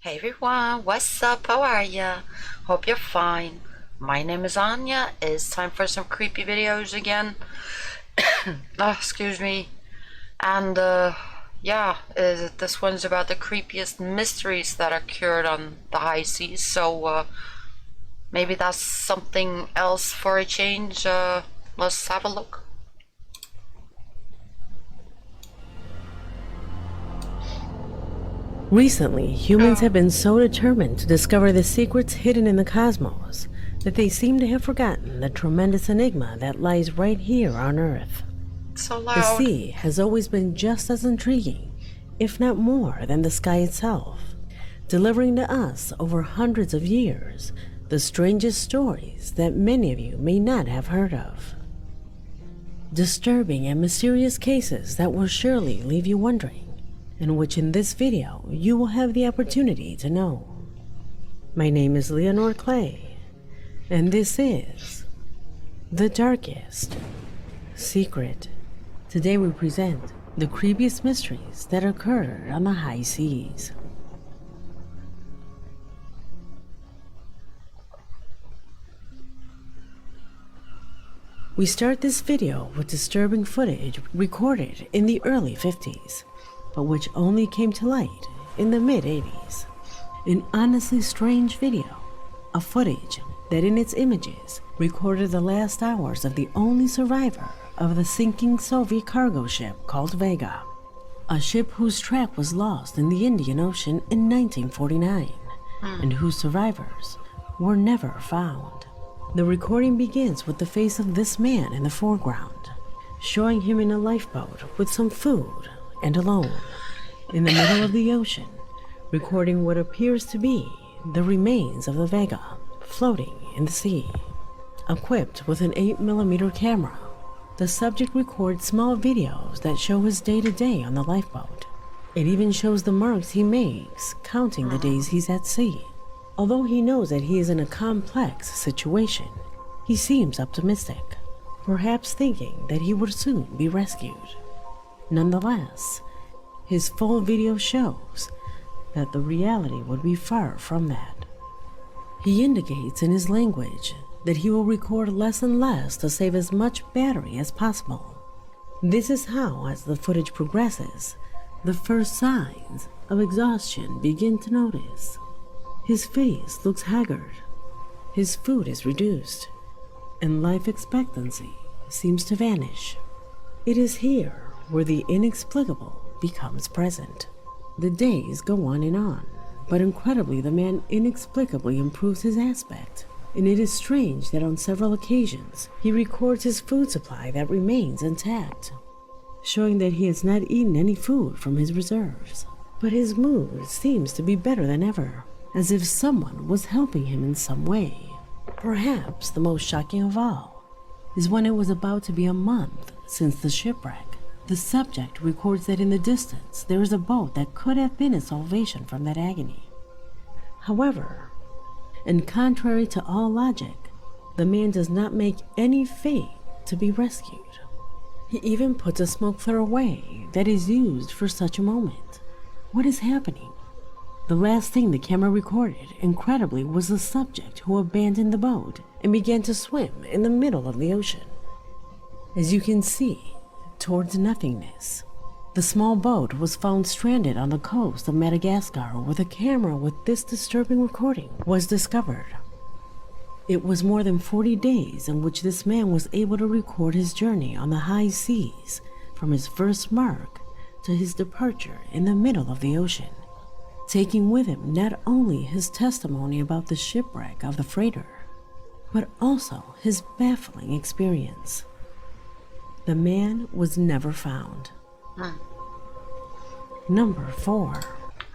Hey everyone, what's up? How are ya? Hope you're fine. My name is Anya. It's time for some creepy videos again. Excuse me. And yeah, this one's about the creepiest mysteries that occurred on the high seas. So maybe that's something else for a change. Let's have a look. Recently, humans have been so determined to discover the secrets hidden in the cosmos that they seem to have forgotten the tremendous enigma that lies right here on Earth. So The loud. sea has always been just as intriguing, if not more, than the sky itself, delivering to us over hundreds of years the strangest stories that many of you may not have heard of. Disturbing and mysterious cases that will surely leave you wondering, and which in this video you will have the opportunity to know. My name is Leonore Clay, and this is The Darkest Secret. Today we present the creepiest mysteries that occurred on the high seas. We start this video with disturbing footage recorded in the early 50s, but which only came to light in the mid-80s. An honestly strange video, a footage that in its images recorded the last hours of the only survivor of the sinking Soviet cargo ship called Vega, a ship whose track was lost in the Indian Ocean in 1949, and whose survivors were never found. The recording begins with the face of this man in the foreground, showing him in a lifeboat with some food and alone, in the middle of the ocean, recording what appears to be the remains of the Vega floating in the sea. Equipped with an 8mm camera, the subject records small videos that show his day-to-day on the lifeboat. It even shows the marks he makes, counting the days he's at sea. Although he knows that he is in a complex situation, he seems optimistic, perhaps thinking that he would soon be rescued. Nonetheless, his full video shows that the reality would be far from that. He indicates in his language that he will record less and less to save as much battery as possible. This is how, as the footage progresses, the first signs of exhaustion begin to notice. His face looks haggard, his food is reduced, and life expectancy seems to vanish. It is here where the inexplicable becomes present. The days go on, but incredibly the man inexplicably improves his aspect, and it is strange that on several occasions he records his food supply that remains intact, showing that he has not eaten any food from his reserves. But his mood seems to be better than ever, as if someone was helping him in some way. Perhaps the most shocking of all is when it was about to be a month since the shipwreck. The subject records that in the distance there is a boat that could have been his salvation from that agony. However, and contrary to all logic, the man does not make any feint to be rescued. He even puts a smoke flare away that is used for such a moment. What is happening? The last thing the camera recorded, incredibly, was the subject who abandoned the boat and began to swim in the middle of the ocean. As you can see, towards nothingness, the small boat was found stranded on the coast of Madagascar, where the camera with this disturbing recording was discovered. It was more than 40 days in which this man was able to record his journey on the high seas, from his first mark to his departure in the middle of the ocean, taking with him not only his testimony about the shipwreck of the freighter, but also his baffling experience. The man was never found. Number 4.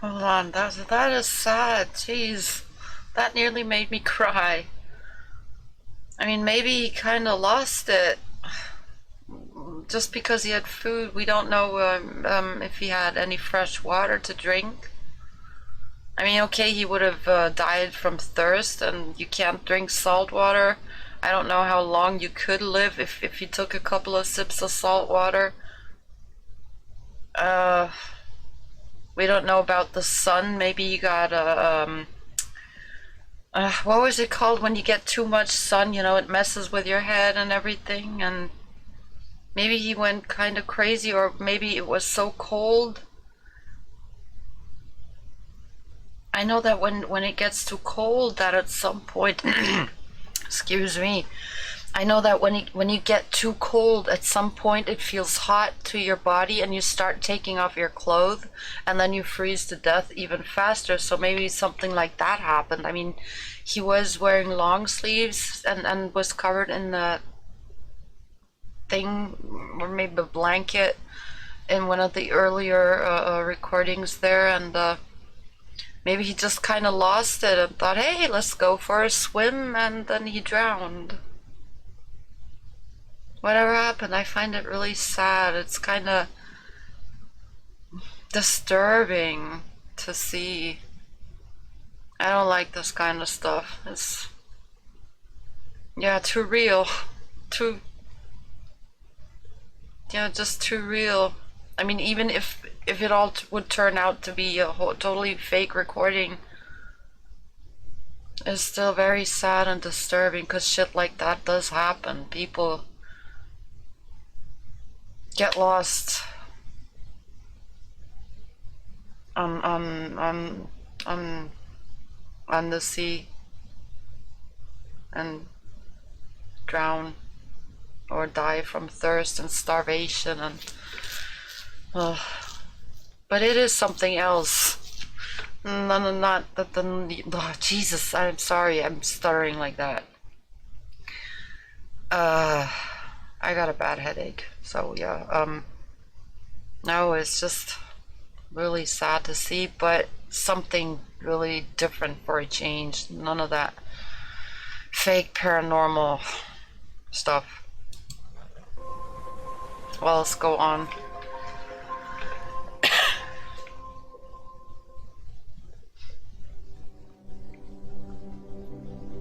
Hold on, that is sad. Jeez, that nearly made me cry. I mean, maybe he kind of lost it just because he had food. We don't know if he had any fresh water to drink. I mean, okay, he would have died from thirst, and you can't drink salt water. I don't know how long you could live if you took a couple of sips of salt water. We don't know about the sun. Maybe you got a, what was it called when you get too much sun? You know, it messes with your head and everything. And maybe he went kind of crazy, or maybe it was so cold. I know that when it gets too cold, that at some point, excuse me, I know that when you get too cold, at some point it feels hot to your body and you start taking off your clothes and then you freeze to death even faster. So maybe something like that happened. I mean, he was wearing long sleeves and was covered in the thing, or maybe a blanket, in one of the earlier recordings there, and maybe he just kind of lost it and thought, hey, let's go for a swim, and then he drowned. Whatever happened, I find it really sad. It's kind of disturbing to see. I don't like this kind of stuff. It's, yeah, too real. Just too real. I mean, even if it all would turn out to be a totally fake recording, it's still very sad and disturbing, because shit like that does happen. People get lost on the sea and drown or die from thirst and starvation, and but it is something else. No, not that oh, Jesus, I'm sorry, I'm stuttering like that. I got a bad headache, so yeah. No, it's just really sad to see, but something really different for a change. None of that fake paranormal stuff. Well, let's go on.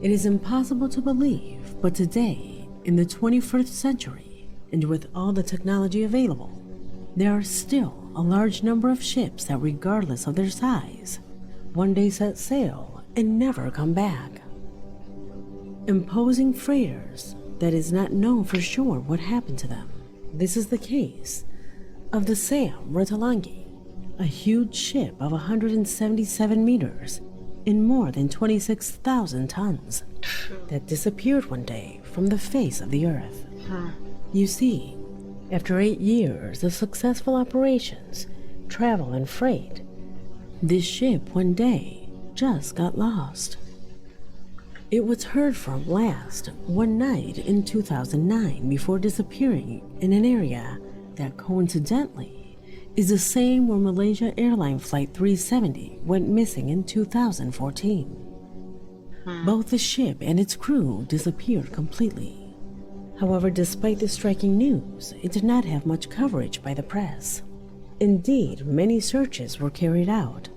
It is impossible to believe, but today, in the 21st century, and with all the technology available, there are still a large number of ships that, regardless of their size, one day set sail and never come back. Imposing freighters that is not known for sure what happened to them. This is the case of the Sam Ratalangi, a huge ship of 177 meters and more than 26,000 tons that disappeared one day from the face of the earth. You see, after 8 years of successful operations, travel and freight, this ship one day just got lost. It was heard from last one night in 2009 before disappearing in an area that coincidentally is the same where Malaysia Airline Flight 370 went missing in 2014. Both the ship and its crew disappeared completely. However, despite the striking news, it did not have much coverage by the press. Indeed, many searches were carried out.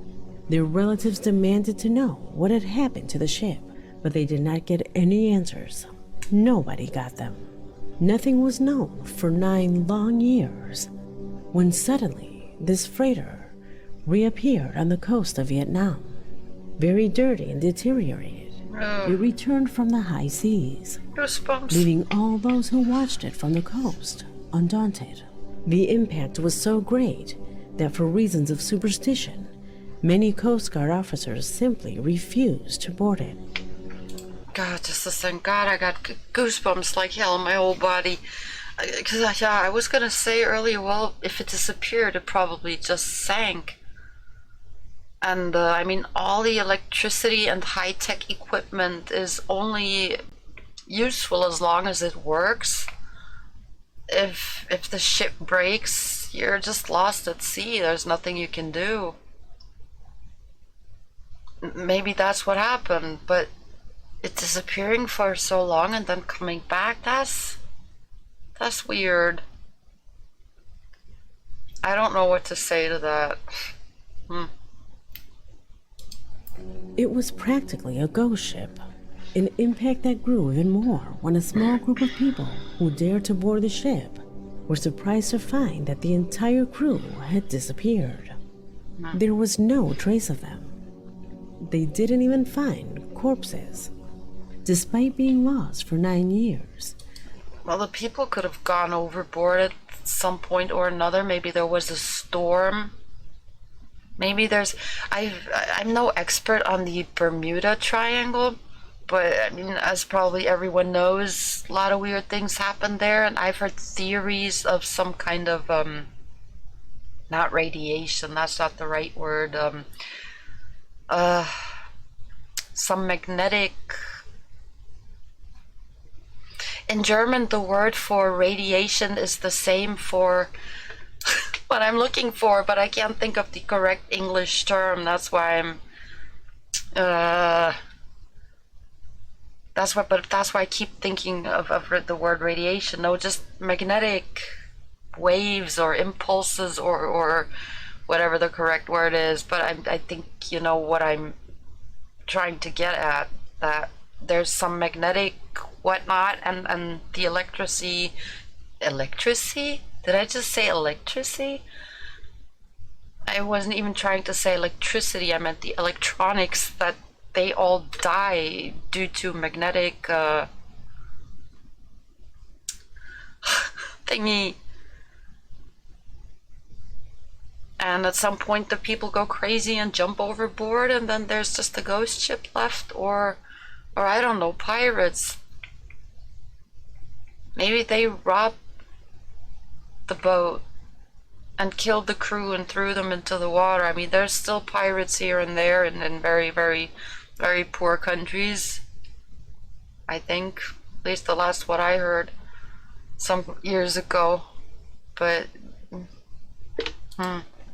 Their relatives demanded to know what had happened to the ship, but they did not get any answers. Nobody got them. Nothing was known for 9 long years, when suddenly this freighter reappeared on the coast of Vietnam. Very dirty and deteriorated, it returned from the high seas, leaving all those who watched it from the coast undaunted. The impact was so great that for reasons of superstition, many Coast Guard officers simply refused to board it. God, just a second. God, I got goosebumps like hell in my whole body. Because I was going to say earlier, well, if it disappeared, it probably just sank. And I mean, all the electricity and high-tech equipment is only useful as long as it works. If the ship breaks, you're just lost at sea. There's nothing you can do. Maybe that's what happened, but it disappearing for so long and then coming back, that's weird. I don't know what to say to that. It was practically a ghost ship, an impact that grew even more when a small group of people who dared to board the ship were surprised to find that the entire crew had disappeared. There was no trace of them. They didn't even find corpses, despite being lost for 9 years. Well, the people could have gone overboard at some point or another. Maybe there was a storm. Maybe I'm no expert on the Bermuda Triangle, but I mean, as probably everyone knows, a lot of weird things happen there, and I've heard theories of some kind of, not radiation, that's not the right word, some magnetic... In German, the word for radiation is the same for what I'm looking for, but I can't think of the correct English term. That's why I'm that's why I keep thinking of the word radiation. No, just magnetic waves or impulses or whatever the correct word is. But I think you know what I'm trying to get at, that there's some magnetic whatnot, and the electricity. Did I just say electricity? I wasn't even trying to say electricity. I meant the electronics, that they all die due to magnetic thingy. And at some point the people go crazy and jump overboard, and then there's just a ghost ship left, or I don't know, pirates. Maybe they robbed the boat and killed the crew and threw them into the water. I mean, there's still pirates here and there in very, very, very poor countries, I think. At least the last what I heard some years ago. But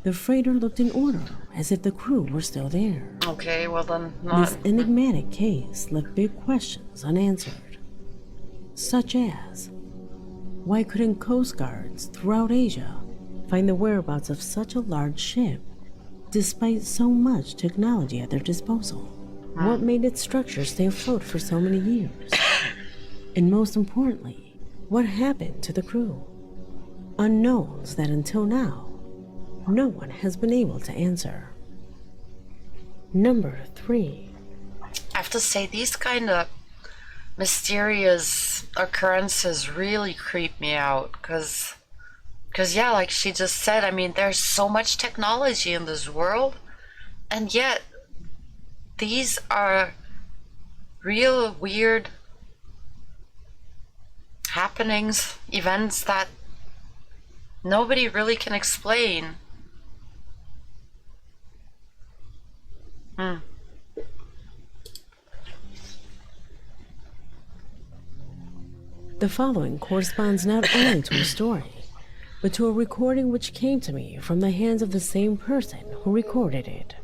The freighter looked in order, as if the crew were still there. Okay, well then not. This enigmatic case left big questions unanswered, such as, why couldn't Coast Guards throughout Asia find the whereabouts of such a large ship, despite so much technology at their disposal? What made its structure stay afloat for so many years? And most importantly, what happened to the crew? Unknowns that until now, no one has been able to answer. Number 3. I have to say, these kind of mysterious occurrences really creep me out, because yeah, like she just said, I mean, there's so much technology in this world, and yet these are real weird happenings, events that nobody really can explain. The following corresponds not only to a story, but to a recording which came to me from the hands of the same person who recorded it.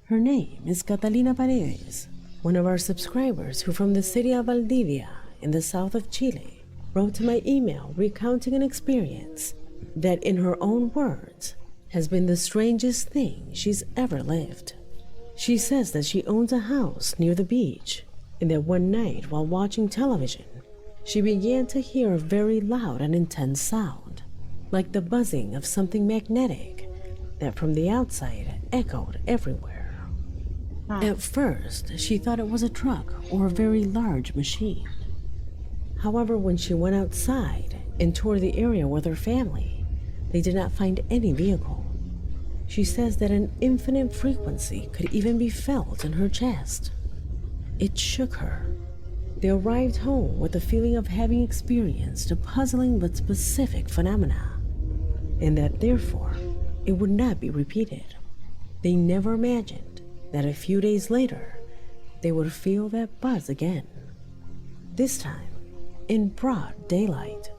Her name is Catalina Paredes, one of our subscribers who from the city of Valdivia in the south of Chile wrote to my email recounting an experience that, in her own words, has been the strangest thing she's ever lived. She says that she owns a house near the beach, and that one night while watching television, she began to hear a very loud and intense sound, like the buzzing of something magnetic that from the outside echoed everywhere. At first, she thought it was a truck or a very large machine. However, when she went outside and toured the area with her family, they did not find any vehicle. She says that an infinite frequency could even be felt in her chest. It shook her. They arrived home with the feeling of having experienced a puzzling but specific phenomena, and that therefore it would not be repeated. They never imagined that a few days later they would feel that buzz again, this time in broad daylight.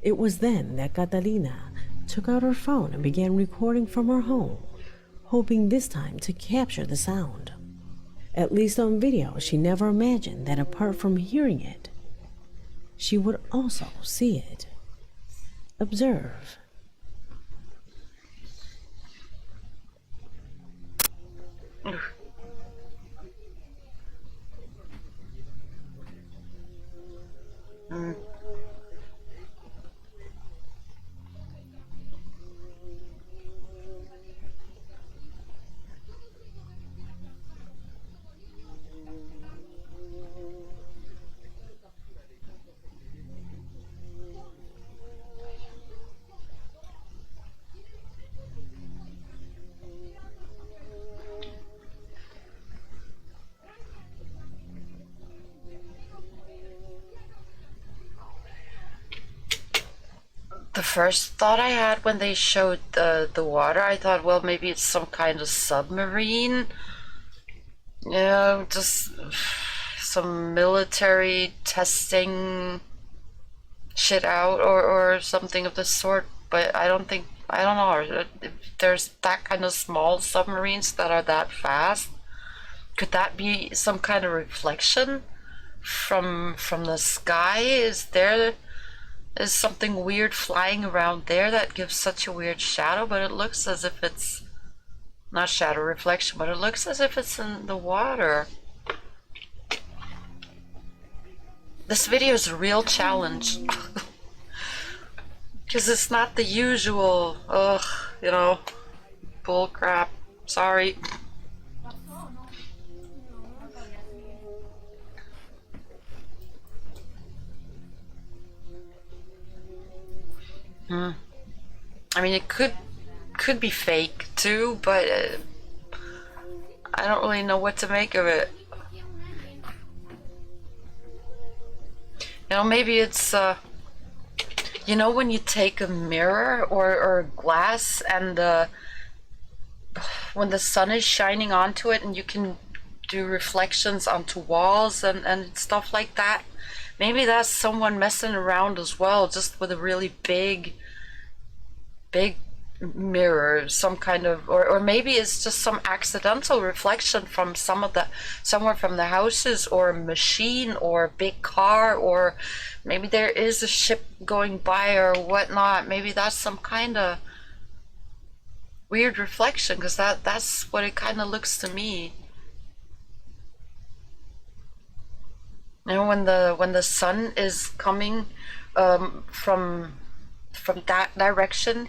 It was then that Catalina took out her phone and began recording from her home, hoping this time to capture the sound. At least on video, she never imagined that apart from hearing it, she would also see it. Observe. first thought I had when they showed the water, I thought, well, maybe it's some kind of submarine. You know, just some military testing shit out or something of the sort. But I don't know, if there's that kind of small submarines that are that fast. Could that be some kind of reflection from the sky? Is something weird flying around there that gives such a weird shadow? But it looks as if it's not shadow reflection, but it looks as if it's in the water. This video is a real challenge. Because it's not the usual, you know, bull crap. Sorry. I mean, it could be fake too, but I don't really know what to make of it. You know, maybe it's you know, when you take a mirror or a glass and when the sun is shining onto it and you can do reflections onto walls and stuff like that. Maybe that's someone messing around as well, just with a really big mirror, some kind of, or maybe it's just some accidental reflection from somewhere from the houses, or a machine, or a big car, or maybe there is a ship going by or whatnot. Maybe that's some kind of weird reflection, because that's what it kind of looks to me. You know, when the sun is coming from that direction,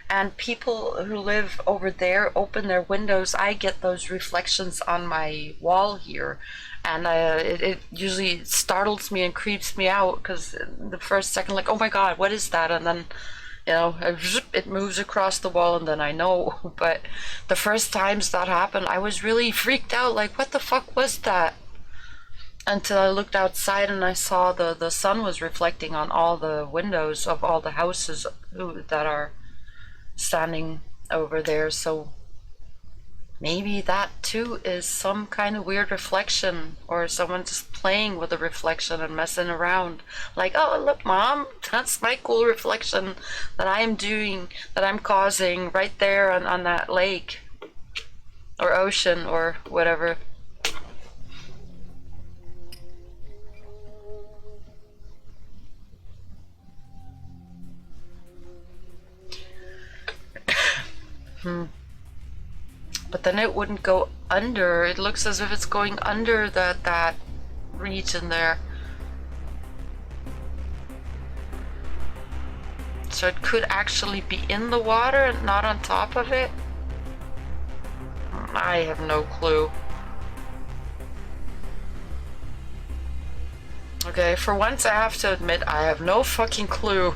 and people who live over there open their windows, I get those reflections on my wall here, and it usually startles me and creeps me out, because the first second, like, oh my god, what is that? And then, you know, it moves across the wall, and then I know. But the first times that happened, I was really freaked out, like, what the fuck was that? Until I looked outside and I saw the sun was reflecting on all the windows of all the houses that are standing over there. So maybe that too is some kind of weird reflection, or someone just playing with the reflection and messing around. Like, oh look mom, that's my cool reflection that I am doing, that I'm causing right there on that lake or ocean or whatever. But then it wouldn't go under. It looks as if it's going under that region there. So it could actually be in the water and not on top of it. I have no clue. Okay, for once I have to admit I have no fucking clue.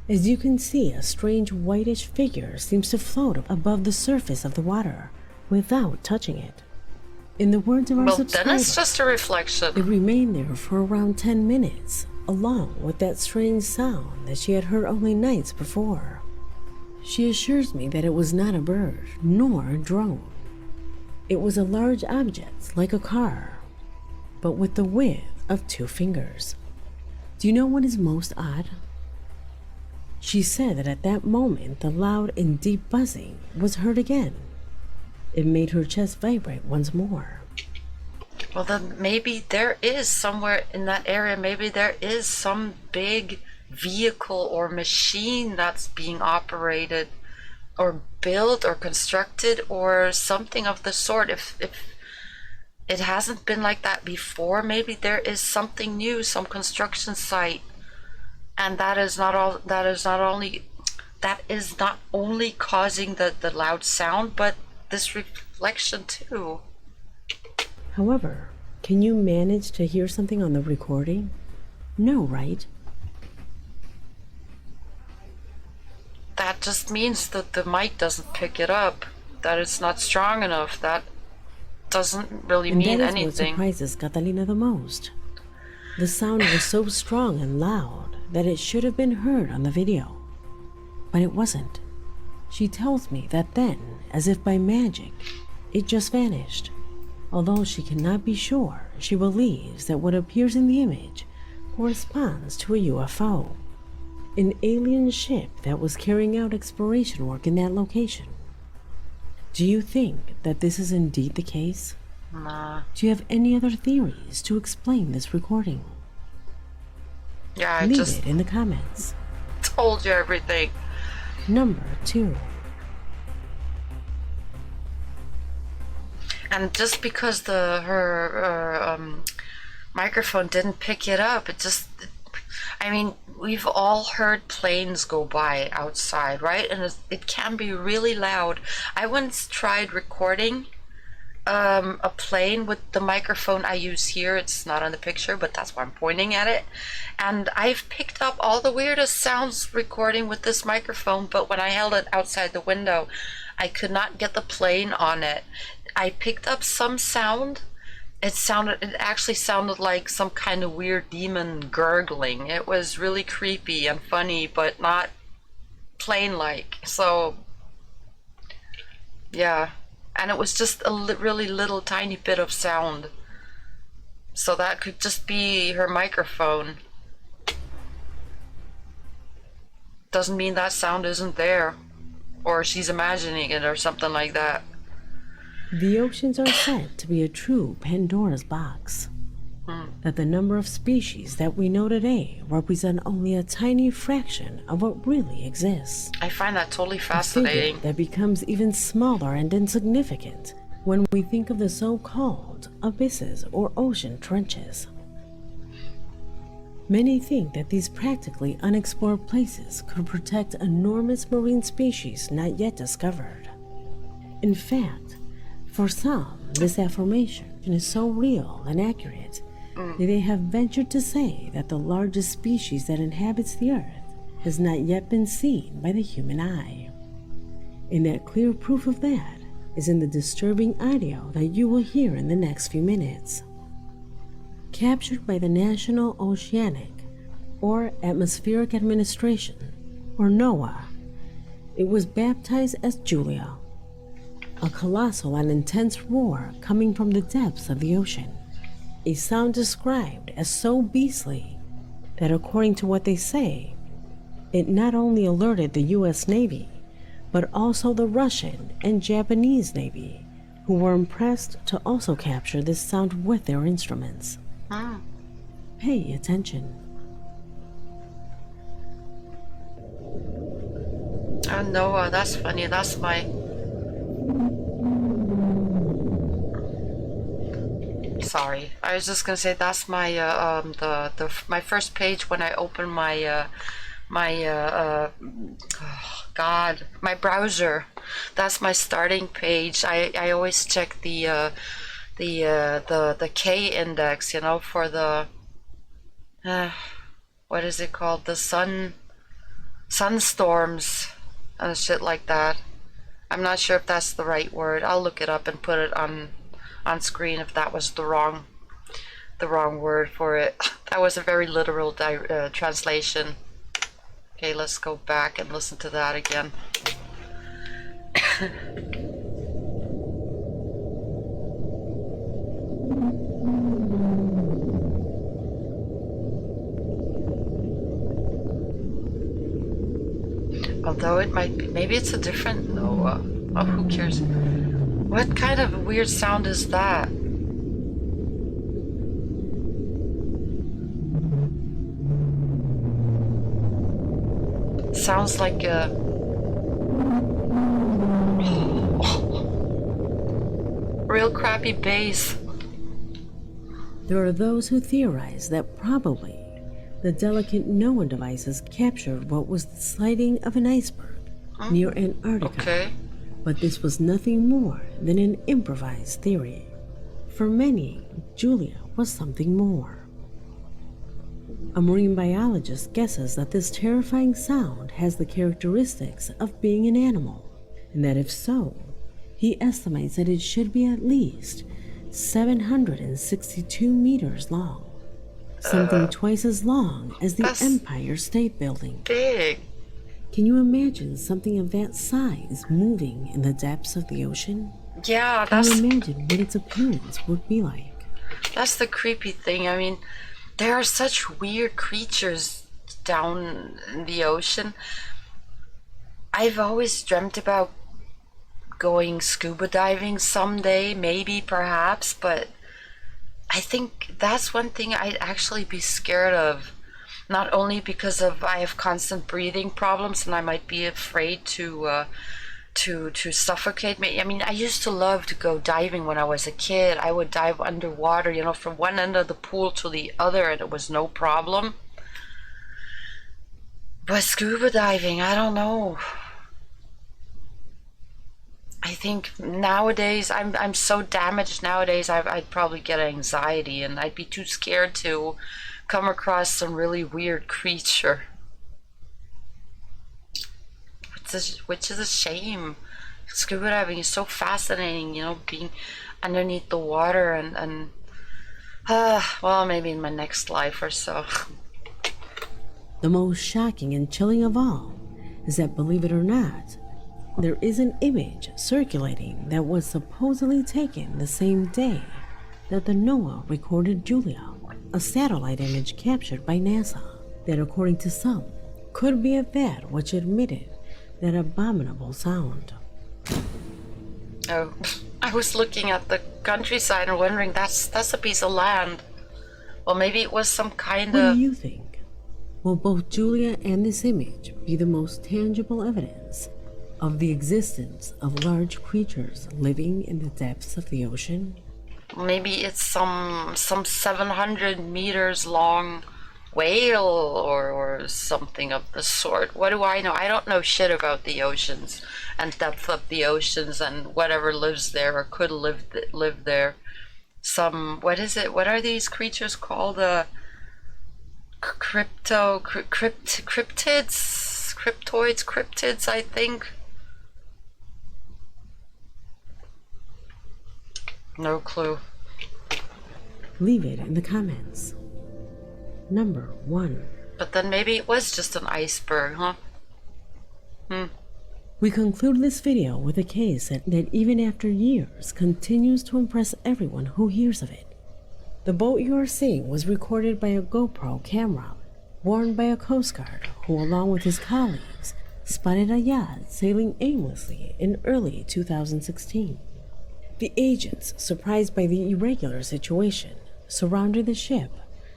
As you can see, a strange whitish figure seems to float above the surface of the water without touching it. In the words of our subscriber, then it's just a reflection. It remained there for around 10 minutes, along with that strange sound that she had heard only nights before. She assures me that it was not a bird, nor a drone. It was a large object, like a car, but with the width of 2 fingers. Do you know what is most odd? She said that at that moment, the loud and deep buzzing was heard again. It made her chest vibrate once more. Well, then maybe there is somewhere in that area, maybe there is some big vehicle or machine that's being operated or built or constructed or something of the sort. If it hasn't been like that before, maybe there is something new, some construction site. And that is not only causing the loud sound, but this reflection too. However, can you manage to hear something on the recording? No, right? That just means that the mic doesn't pick it up, that it's not strong enough. That doesn't really mean anything. And that is what surprises Catalina the most. The sound was so strong and loud that it should have been heard on the video. But it wasn't. She tells me that then, as if by magic, it just vanished. Although she cannot be sure, she believes that what appears in the image corresponds to a UFO, an alien ship that was carrying out exploration work in that location. Do you think that this is indeed the case? Nah. Do you have any other theories to explain this recording? Yeah, I Leave just it in the comments. told you everything. Number 2. And just because her microphone didn't pick it up, I mean, we've all heard planes go by outside, right? And it can be really loud. I once tried recording a plane with the microphone I use here. It's not on the picture, but that's why I'm pointing at it. And I've picked up all the weirdest sounds recording with this microphone, but when I held it outside the window, I could not get the plane on it. I picked up some sound. It actually sounded like some kind of weird demon gurgling. It was really creepy and funny, but not plane-like. So, yeah. And it was just a really little tiny bit of sound. So that could just be her microphone. Doesn't mean that sound isn't there. Or she's imagining it or something like that. The oceans are said to be a true Pandora's box. That the number of species that we know today represent only a tiny fraction of what really exists. I find that totally A fascinating. figure that becomes even smaller and insignificant when we think of the so-called abysses or ocean trenches. Many think that these practically unexplored places could protect enormous marine species not yet discovered. In fact, for some, this affirmation is so real and accurate that they have ventured to say that the largest species that inhabits the earth has not yet been seen by the human eye. And that clear proof of that is in the disturbing audio that you will hear in the next few minutes. Captured by the National Oceanic or Atmospheric Administration, or NOAA, it was baptized as Julia, a colossal and intense roar coming from the depths of the ocean, a sound described as so beastly that, according to what they say, it not only alerted the US Navy, but also the Russian and Japanese Navy, who were impressed to also capture this sound with their instruments. Pay attention. Oh, Noah, that's funny. That's my... Sorry, I was just gonna say that's my my first page when I open my my browser. That's my starting page. I always check the K index, you know, for the what is it called? The sunstorms and shit like that. I'm not sure if that's the right word. I'll look it up and put it on screen if that was the wrong word for it. That was a very literal translation. Okay, let's go back and listen to that again. Although it might be, maybe it's a different Noah. Oh, who cares? What kind of weird sound is that? Sounds like a... real crappy bass. There are those who theorize that probably the delicate NOAA devices captured what was the sliding of an iceberg near Antarctica. Okay. But this was nothing more than an improvised theory. For many, Julia was something more. A marine biologist guesses that this terrifying sound has the characteristics of being an animal, and that if so, he estimates that it should be at least 762 meters long. something twice as long as the That's Empire State Building. big. Can you imagine something of that size moving in the depths of the ocean? Yeah, Can you imagine what its appearance would be like? that's the creepy thing. I mean, there are such weird creatures down in the ocean. I've always dreamt about going scuba diving someday, maybe, perhaps, but I think that's one thing I'd actually be scared of. Not only because of I have constant breathing problems and I might be afraid to suffocate me. I mean, I used to love to go diving when I was a kid. I would dive underwater, you know, from one end of the pool to the other, and it was no problem. But scuba diving, I don't know. I think nowadays I'm so damaged nowadays. I'd probably get anxiety, and I'd be too scared to come across some really weird creature. Which is a shame. Scuba diving is so fascinating, you know, being underneath the water and well, maybe in my next life or so. The most shocking and chilling of all is that, believe it or not, there is an image circulating that was supposedly taken the same day that the NOAA recorded Julia, a satellite image captured by NASA that, according to some, could be of that which emitted that abominable sound. Oh, I was looking at the countryside and wondering, that's a piece of land. Well, maybe it was some kind What of... do you think? Will both Julia and this image be the most tangible evidence of the existence of large creatures living in the depths of the ocean? Maybe it's some 700 meters long whale or something of the sort. What do I know? I don't know shit about the oceans and depth of the oceans and whatever lives there or could live there. What is it? What are these creatures called? Cryptids, I think. No clue. Leave it in the comments. Number 1. But then maybe it was just an iceberg, huh? We conclude this video with a case that even after years continues to impress everyone who hears of it. The boat you are seeing was recorded by a GoPro camera worn by a Coast Guard who, along with his colleagues, spotted a yacht sailing aimlessly in early 2016. The agents, surprised by the irregular situation, surrounded the ship,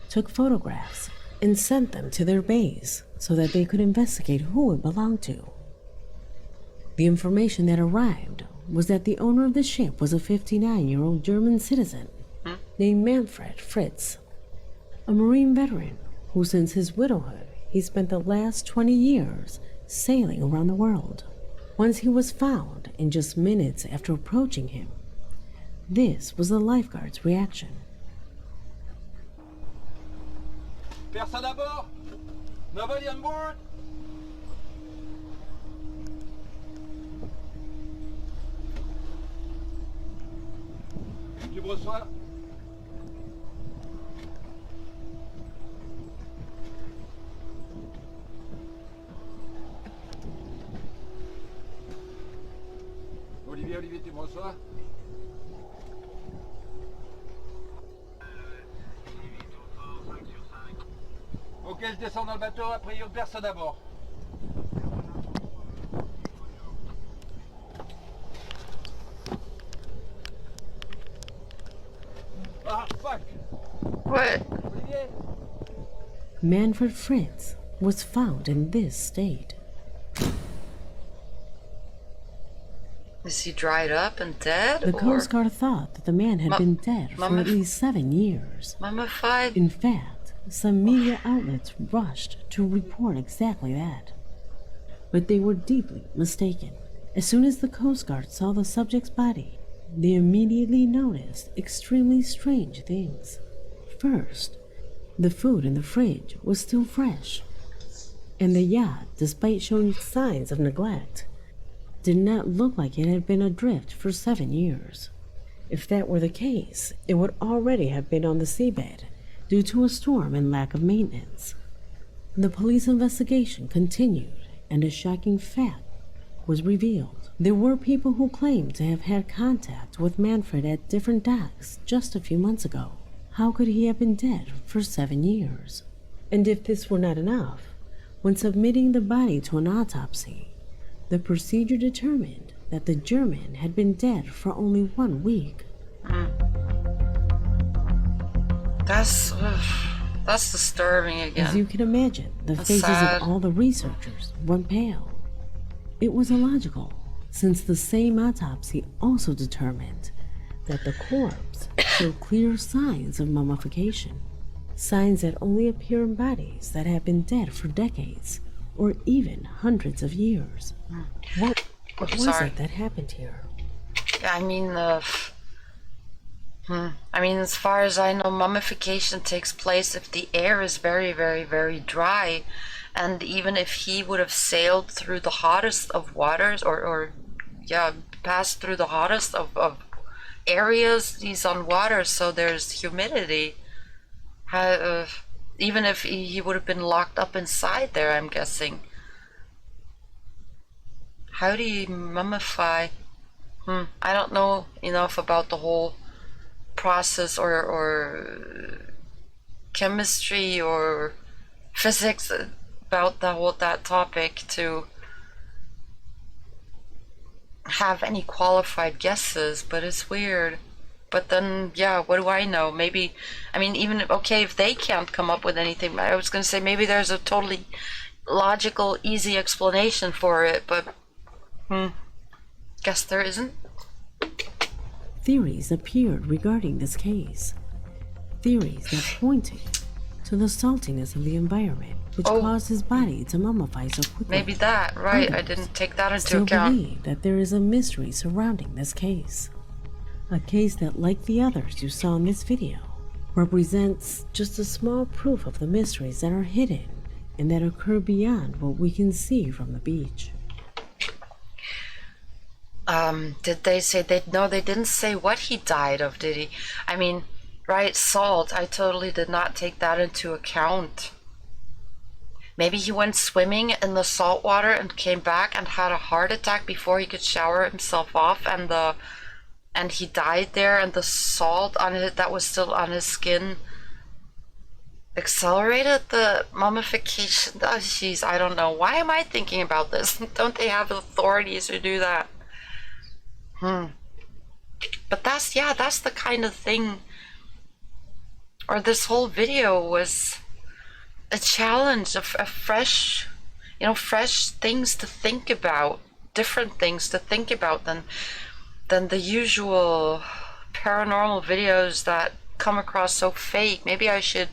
took photographs, and sent them to their base so that they could investigate who it belonged to. The information that arrived was that the owner of the ship was a 59-year-old German citizen named Manfred Fritz, a Marine veteran who, since his widowhood, he spent the last 20 years sailing around the world. Once he was found, and just minutes after approaching him, this was the lifeguard's reaction. Personne à bord? Nobody on board? Tu me reçois? Olivier, tu me reçois? Ok, je descends dans le bateau, a priori personne à bord. Ah, fuck! What? Olivier? Manfred Fritz was found in this state. Is he dried up and dead? The or Coast Guard thought that the man had been dead for at least 7 years. mummified? In fact, some media outlets rushed to report exactly that. But they were deeply mistaken. As soon as the Coast Guard saw the subject's body, they immediately noticed extremely strange things. First, the food in the fridge was still fresh, and the yacht, despite showing signs of neglect, did not look like it had been adrift for 7 years. If that were the case, it would already have been on the seabed due to a storm and lack of maintenance. The police investigation continued, and a shocking fact was revealed. There were people who claimed to have had contact with Manfred at different docks just a few months ago. How could he have been dead for 7 years? And if this were not enough, when submitting the body to an autopsy, the procedure determined that the German had been dead for only 1 week. That's disturbing again. As you can imagine, the faces sad. of all the researchers went pale. It was illogical, since the same autopsy also determined that the corpse showed clear signs of mummification, signs that only appear in bodies that have been dead for decades or even hundreds of years. What was it that happened here? I mean, as far as I know, mummification takes place if the air is very, very, very dry. And even if he would have sailed through the hottest of waters, or passed through the hottest of areas, he's on water, so there's humidity. Even if he would have been locked up inside there, I'm guessing. How do you mummify? I don't know enough about the whole process or chemistry or physics about that topic to have any qualified guesses, but it's weird. But then, what do I know? Maybe, even, if they can't come up with anything, I was going to say maybe there's a totally logical, easy explanation for it, but, guess there isn't. Theories appeared regarding this case. Theories that pointed to the saltiness of the environment, which caused his body to mummify so quickly. Maybe that, right? Others I didn't take that into still account. believe that there is a mystery surrounding this case. A case that, like the others you saw in this video, represents just a small proof of the mysteries that are hidden and that occur beyond what we can see from the beach. Did they say no, they didn't say what he died of, did he? Right, salt. I totally did not take that into account. Maybe he went swimming in the salt water and came back and had a heart attack before he could shower himself off, and he died there, and the salt on it that was still on his skin accelerated the mummification. Oh, jeez, I don't know. Why am I thinking about this? Don't they have authorities who do that? But that's the kind of thing, or this whole video was a challenge of fresh things to think about, different things to think about than the usual paranormal videos that come across so fake. Maybe I should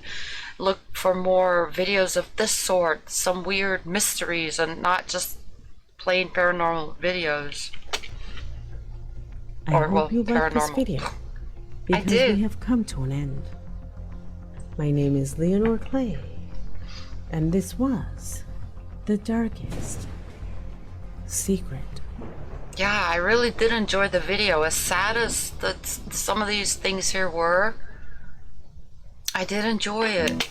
look for more videos of this sort, some weird mysteries, and not just plain paranormal videos. I hope you liked this video, because we have come to an end. My name is Leonore Clay, and this was The Darkest Secret. Yeah, I really did enjoy the video. As sad as some of these things here were, I did enjoy it.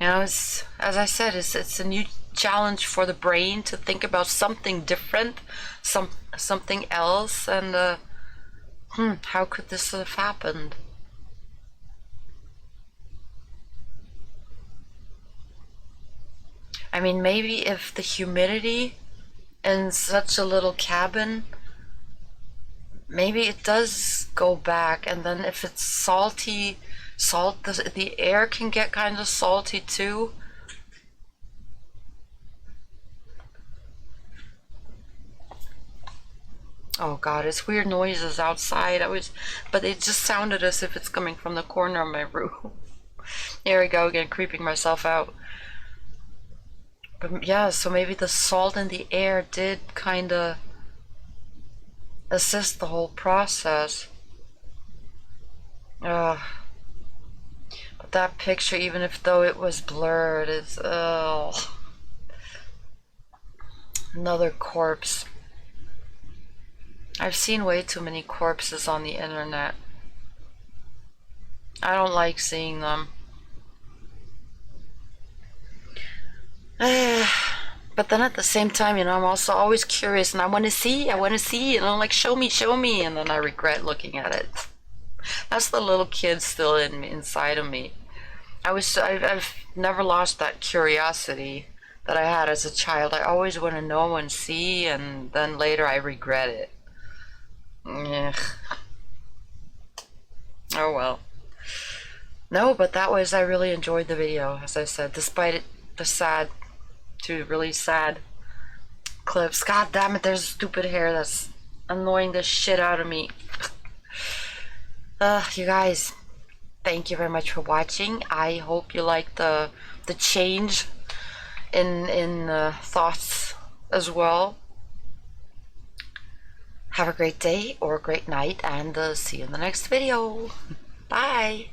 As I said, it's a new challenge for the brain to think about something different, something else, and how could this have happened? Maybe if the humidity in such a little cabin, maybe it does go back, and then if it's salty, the air can get kind of salty too. Oh god, it's weird noises outside. But it just sounded as if it's coming from the corner of my room. Here we go again, creeping myself out. But yeah, so maybe the salt in the air did kind of assist the whole process. But that picture, even if though it was blurred, is another corpse. I've seen way too many corpses on the internet. I don't like seeing them. But then at the same time, you know, I'm also always curious and I want to see, and I'm like, show me, and then I regret looking at it. That's the little kid still inside of me. I've never lost that curiosity that I had as a child. I always want to know and see, and then later I regret it. Ugh. Oh well. No, but I really enjoyed the video, as I said, despite it, the really sad clips. God damn it, there's stupid hair that's annoying the shit out of me. You guys, thank you very much for watching. I hope you like the change in thoughts as well. Have a great day or a great night, and see you in the next video. Bye.